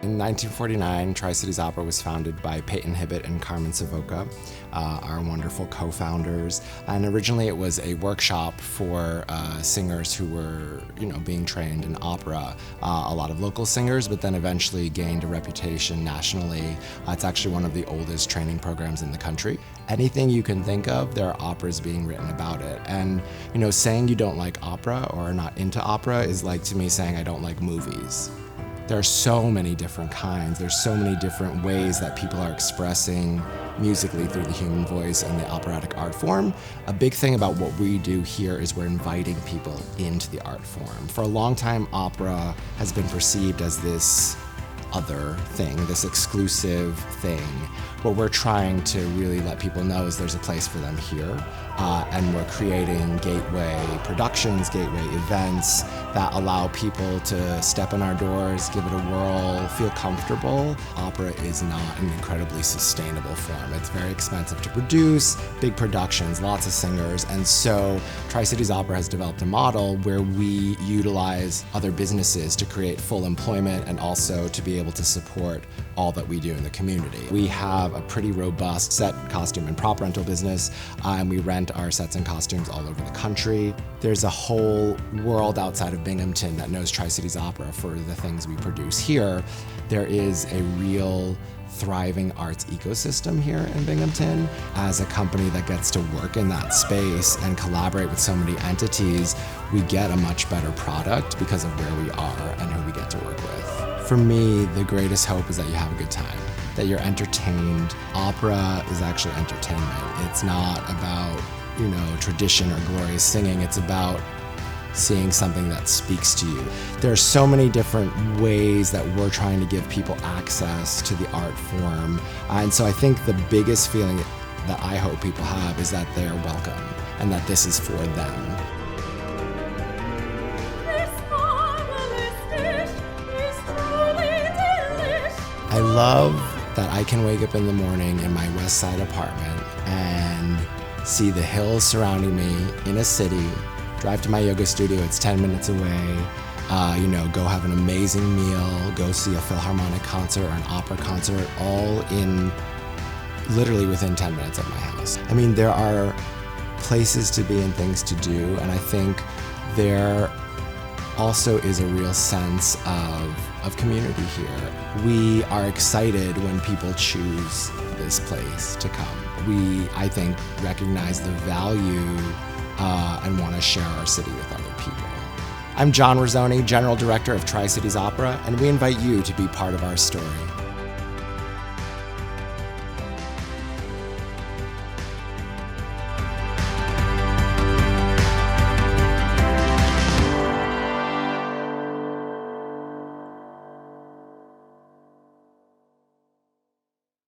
In 1949, Tri-Cities Opera was founded by Peyton Hibbett and Carmen Savoca, our wonderful co-founders. And originally it was a workshop for singers who were, being trained in opera. A lot of local singers, but then eventually gained a reputation nationally. It's actually one of the oldest training programs in the country. Anything you can think of, there are operas being written about it. And, saying you don't like opera or are not into opera is like to me saying I don't like movies. There are so many different kinds. There's so many different ways that people are expressing musically through the human voice and the operatic art form. A big thing about what we do here is we're inviting people into the art form. For a long time, opera has been perceived as this other thing, this exclusive thing. What we're trying to really let people know is there's a place for them here, and we're creating gateway productions, gateway events that allow people to step in our doors, give it a whirl, feel comfortable. Opera is not an incredibly sustainable form. It's very expensive to produce, big productions, lots of singers, and so Tri-Cities Opera has developed a model where we utilize other businesses to create full employment and also to be able to support all that we do in the community. We have a pretty robust set, costume, and prop rental business, and we rent our sets and costumes all over the country. There's a whole world outside of Binghamton that knows Tri-Cities Opera for the things we produce here. There is a real thriving arts ecosystem here in Binghamton. As a company that gets to work in that space and collaborate with so many entities, we get a much better product because of where we are and who we get to work with. For me, the greatest hope is that you have a good time, that you're entertained. Opera is actually entertainment. It's not about, tradition or glorious singing. It's about seeing something that speaks to you. There are so many different ways that we're trying to give people access to the art form. And so I think the biggest feeling that I hope people have is that they're welcome and that this is for them. I love that I can wake up in the morning in my West Side apartment and see the hills surrounding me in a city, drive to my yoga studio, it's 10 minutes away, go have an amazing meal, go see a Philharmonic concert or an opera concert, all in literally within 10 minutes of my house. I mean, there are places to be and things to do, and I think there also is a real sense of community here. We are excited when people choose this place to come. We, I think, recognize the value and want to share our city with other people. I'm John Rizzoni, General Director of Tri-Cities Opera, and we invite you to be part of our story.